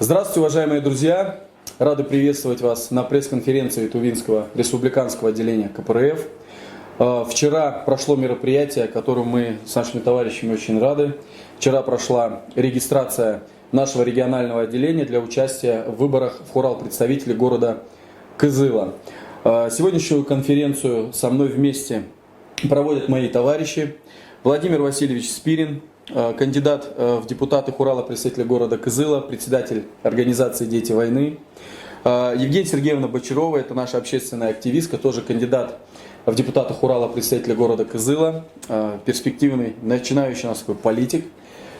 Здравствуйте, уважаемые друзья! Рады приветствовать вас на пресс-конференции Тувинского республиканского отделения КПРФ. Вчера прошло мероприятие, которому мы с нашими товарищами очень рады. Вчера прошла регистрация нашего регионального отделения для участия в выборах в хурал-представителей города Кызыла. Сегодняшнюю конференцию со мной вместе проводят мои товарищи. Владимир Васильевич Спирин, кандидат в депутаты хурала представителя города Кызыла, председатель организации «Дети войны». Евгения Сергеевна Бочарова, это наша общественная активистка, тоже кандидат в депутаты хурала представителя города Кызыла, перспективный, начинающий у нас такой политик.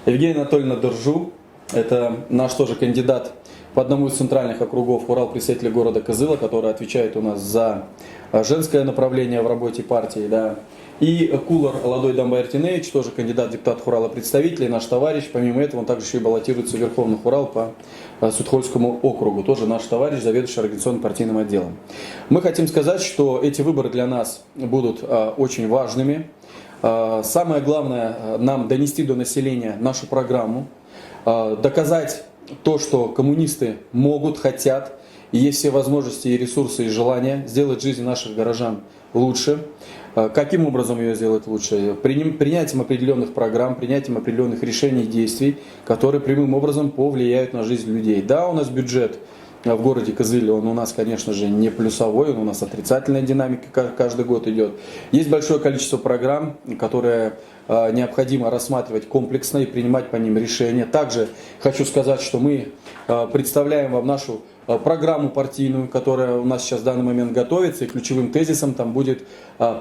Евгения Анатольевна Доржу, это наш тоже кандидат по одному из центральных округов хурал представителя города Кызыла, который отвечает у нас за женское направление в работе партии. Да. И Кулар Ладой Дамбай Эртиневич, тоже кандидат в депутат хурала представителей, наш товарищ. Помимо этого, он также еще и баллотируется в Верховный хурал по Судхольскому округу. Тоже наш товарищ, заведующий организационным партийным отделом. Мы хотим сказать, что эти выборы для нас будут очень важными. Самое главное, нам донести до населения нашу программу, доказать то, что коммунисты могут, хотят, и есть все возможности и ресурсы, и желания сделать жизнь наших горожан лучше. Каким образом ее сделать лучше? Принятием определенных программ, принятием определенных решений и действий, которые прямым образом повлияют на жизнь людей. Да, у нас бюджет в городе Кызыле, он у нас, конечно же, не плюсовой, он у нас отрицательная динамика каждый год идет. Есть большое количество программ, которые необходимо рассматривать комплексно и принимать по ним решения. Также хочу сказать, что мы представляем вам нашу программу партийную, которая у нас сейчас в данный момент готовится, и ключевым тезисом там будет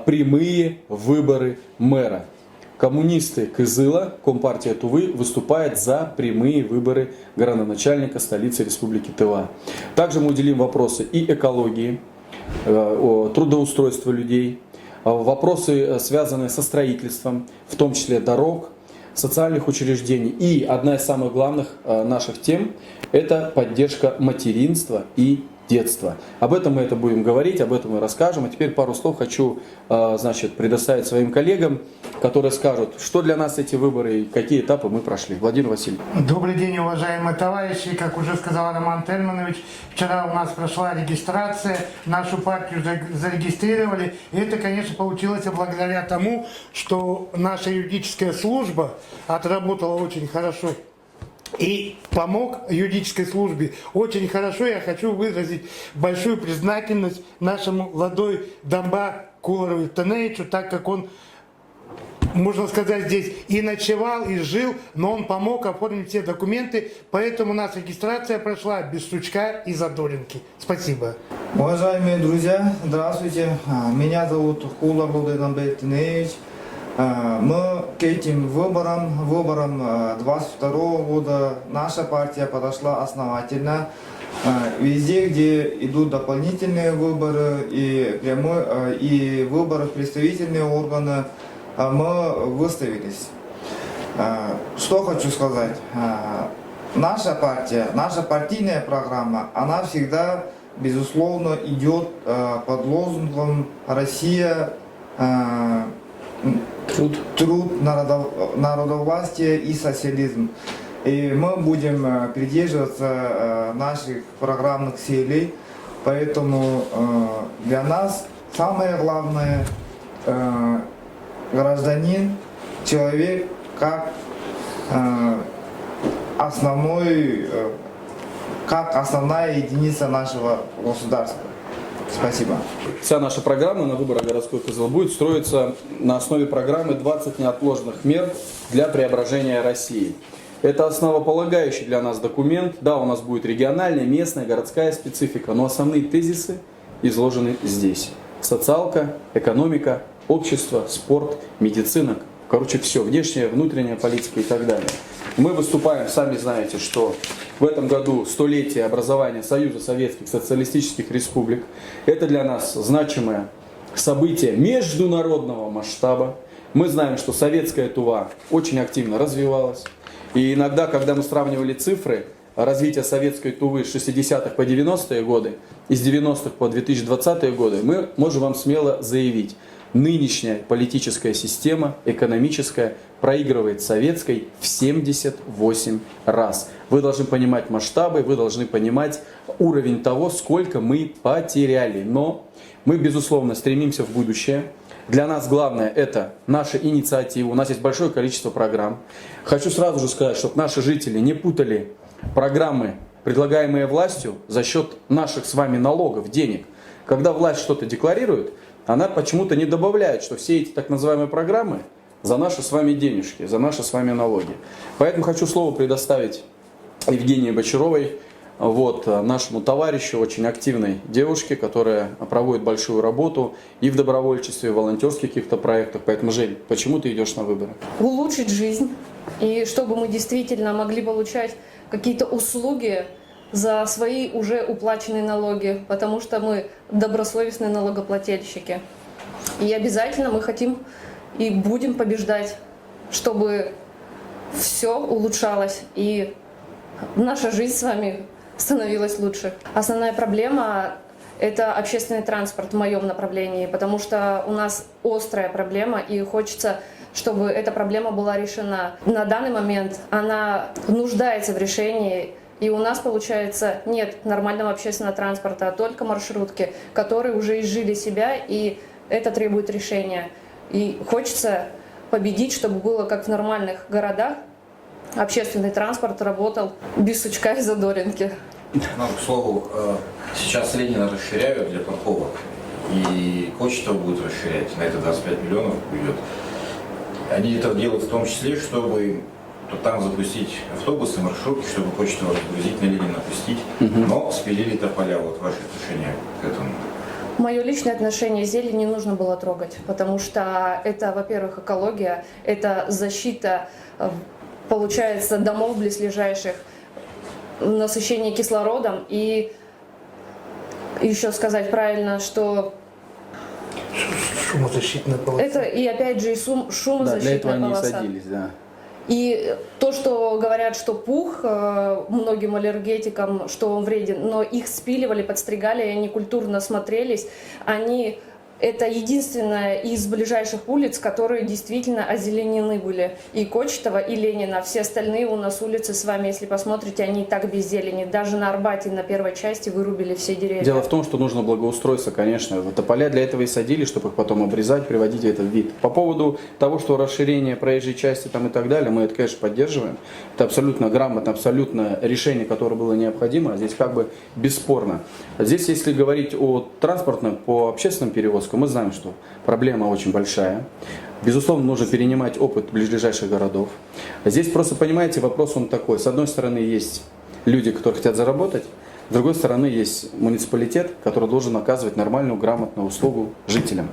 прямые выборы мэра. Коммунисты Кызыла, Компартия Тувы, выступает за прямые выборы градоначальника столицы Республики Тыва. Также мы уделим вопросы и экологии, трудоустройства людей, вопросы, связанные со строительством, в том числе дорог, социальных учреждений. И одна из самых главных наших тем – это поддержка материнства и детства. Об этом мы будем говорить, об этом мы расскажем. А теперь пару слов хочу предоставить своим коллегам, которые скажут, что для нас эти выборы и какие этапы мы прошли. Владимир Васильевич. Добрый день, уважаемые товарищи. Как уже сказал Роман Тельманович, вчера у нас прошла регистрация, нашу партию зарегистрировали. И это, конечно, получилось благодаря тому, что наша юридическая служба отработала очень хорошо. И помог юридической службе очень хорошо. Я хочу выразить большую признательность нашему Ладой Дамба Кулару Эртиневичу, так как он, можно сказать, здесь и ночевал, и жил, но он помог оформить все документы, поэтому у нас регистрация прошла без сучка и задоринки. Спасибо. Уважаемые друзья, здравствуйте. Меня зовут Кулар Ладой Дамба Эртиневич. Мы к этим выборам 22 года наша партия подошла основательно. Везде, где идут дополнительные выборы и выборы в представительные органы, мы выставились. Что хочу сказать. Наша партия, наша партийная программа, она всегда, безусловно, идет под лозунгом «Россия, труд, народовластие и социализм». И мы будем придерживаться наших программных целей. Поэтому для нас самое главное гражданин, человек как основная единица нашего государства. Спасибо. Вся наша программа на выборах городской Кызыл будет строиться на основе программы «20 неотложных мер для преображения России». Это основополагающий для нас документ. Да, у нас будет региональная, местная, городская специфика, но основные тезисы изложены здесь. Социалка, экономика, общество, спорт, медицина, короче, все, внешняя, внутренняя политика и так далее. Мы выступаем, сами знаете, что в этом году столетие образования Союза Советских Социалистических Республик. Это для нас значимое событие международного масштаба. Мы знаем, что советская Тува очень активно развивалась. И иногда, когда мы сравнивали цифры развития советской Тувы с 60-х по 90-е годы и с 90-х по 2020-е годы, мы можем вам смело заявить, нынешняя политическая система, экономическая, проигрывает советской в 78 раз. Вы должны понимать масштабы, вы должны понимать уровень того, сколько мы потеряли. Но мы, безусловно, стремимся в будущее. Для нас главное – это наша инициатива. У нас есть большое количество программ. Хочу сразу же сказать, чтобы наши жители не путали программы, предлагаемые властью, за счет наших с вами налогов, денег. Когда власть что-то декларирует, она почему-то не добавляет, что все эти так называемые программы за наши с вами денежки, за наши с вами налоги. Поэтому хочу слово предоставить Евгении Бочаровой, нашему товарищу, очень активной девушке, которая проводит большую работу и в добровольчестве, и в волонтерских каких-то проектах. Поэтому, Жень, почему ты идешь на выборы? Улучшить жизнь, и чтобы мы действительно могли получать какие-то услуги за свои уже уплаченные налоги, потому что мы добросовестные налогоплательщики. И обязательно мы хотим и будем побеждать, чтобы все улучшалось и наша жизнь с вами становилась лучше. Основная проблема – это общественный транспорт в моем направлении, потому что у нас острая проблема, и хочется, чтобы эта проблема была решена. На данный момент она нуждается в решении, и у нас, получается, нет нормального общественного транспорта, а только маршрутки, которые уже изжили себя, и это требует решения. И хочется победить, чтобы было как в нормальных городах, общественный транспорт работал без сучка и задоринки. Ну, к слову, сейчас Ленина расширяют для парковок, и Кочетов будет расширять, на это 25 миллионов уйдет. Они это делают в том числе, чтобы там запустить автобусы, маршрутки, чтобы Кочетова разгрузить, на Ленина пустить, но спилили тополя. Вот ваши отношения к этому? Мое личное отношение зелень не нужно было трогать, потому что это, во-первых, экология, это защита, получается, домов близлежащих, насыщение кислородом, и еще сказать правильно, что Шумозащитная полоса. это и опять же и Да, шумозащитная для этого они и полоса. садились, да. И то, что говорят, что пух многим аллергетикам, что он вреден, но их спиливали, подстригали, и они культурно смотрелись, это единственная из ближайших улиц, которые действительно озеленены были. И Кочетова, и Ленина. Все остальные у нас улицы с вами, если посмотрите, они и так без зелени. Даже на Арбате на первой части вырубили все деревья. Дело в том, что нужно благоустройство, конечно. Тополя для этого и садили, чтобы их потом обрезать, приводить в этот вид. По поводу того, что расширение проезжей части там и так далее, мы это, конечно, поддерживаем. Это абсолютно грамотно, абсолютно решение, которое было необходимо. Здесь как бы бесспорно. Здесь, если говорить о транспортном, по общественным перевозкам, мы знаем, что проблема очень большая. Безусловно, нужно перенимать опыт ближайших городов. Здесь просто, понимаете, вопрос он такой. С одной стороны, есть люди, которые хотят заработать. С другой стороны, есть муниципалитет, который должен оказывать нормальную, грамотную услугу жителям.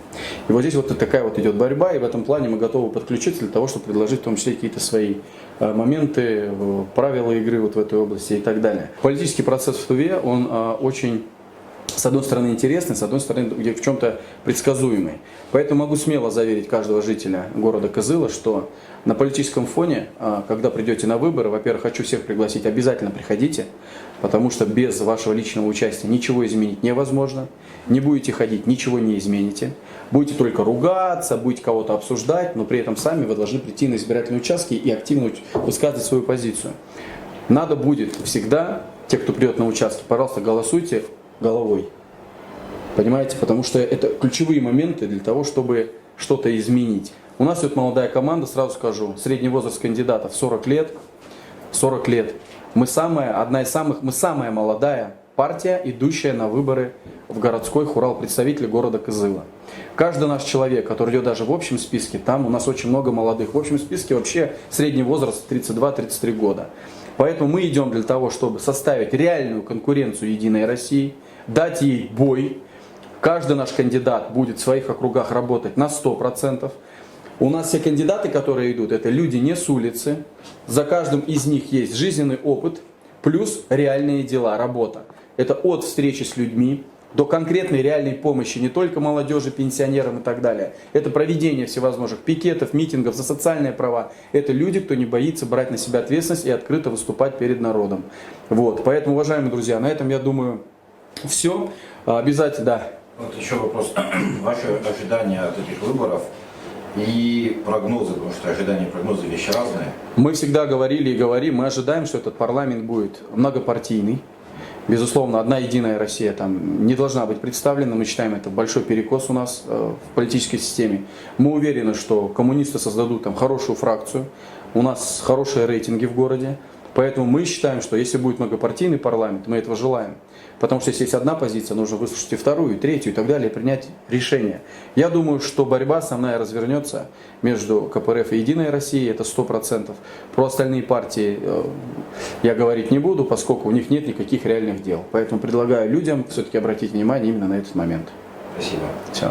И вот здесь вот такая вот идет борьба, и в этом плане мы готовы подключиться для того, чтобы предложить в том числе какие-то свои моменты, правила игры вот в этой области и так далее. Политический процесс в Туве, он очень, с одной стороны, интересный, с одной стороны, в чем-то предсказуемый. Поэтому могу смело заверить каждого жителя города Кызыла, что на политическом фоне, когда придете на выборы, во-первых, хочу всех пригласить, обязательно приходите, потому что без вашего личного участия ничего изменить невозможно. Не будете ходить, ничего не измените. Будете только ругаться, будете кого-то обсуждать, но при этом сами вы должны прийти на избирательные участки и активно высказывать свою позицию. Надо будет всегда, те, кто придет на участки, пожалуйста, голосуйте головой. Понимаете? Потому что это ключевые моменты для того, чтобы что-то изменить. У нас идет молодая команда, сразу скажу, средний возраст кандидатов 40 лет. 40 лет. Мы самая молодая партия, идущая на выборы в городской хурал представителей города Кызыла. Каждый наш человек, который идет даже в общем списке, там у нас очень много молодых. В общем списке вообще средний возраст 32-33 года. Поэтому мы идем для того, чтобы составить реальную конкуренцию Единой России, дать ей бой. Каждый наш кандидат будет в своих округах работать на 100%. У нас все кандидаты, которые идут, это люди не с улицы. За каждым из них есть жизненный опыт, плюс реальные дела, работа. Это от встречи с людьми до конкретной реальной помощи не только молодежи, пенсионерам и так далее. Это проведение всевозможных пикетов, митингов за социальные права. Это люди, кто не боится брать на себя ответственность и открыто выступать перед народом. Вот. Поэтому, уважаемые друзья, на этом, я думаю, все. Обязательно, да. Вот еще вопрос. Ваши ожидания от этих выборов и прогнозы, потому что ожидания и прогнозы вещи разные. Мы всегда говорили и говорим, мы ожидаем, что этот парламент будет многопартийный. Безусловно, одна единая Россия там не должна быть представлена. Мы считаем, это большой перекос у нас в политической системе. Мы уверены, что коммунисты создадут там хорошую фракцию. У нас хорошие рейтинги в городе. Поэтому мы считаем, что если будет многопартийный парламент, мы этого желаем. Потому что если есть одна позиция, нужно выслушать и вторую, и третью, и так далее, и принять решение. Я думаю, что борьба основная развернется между КПРФ и Единой Россией, это 100%. Про остальные партии я говорить не буду, поскольку у них нет никаких реальных дел. Поэтому предлагаю людям все-таки обратить внимание именно на этот момент. Спасибо. Все.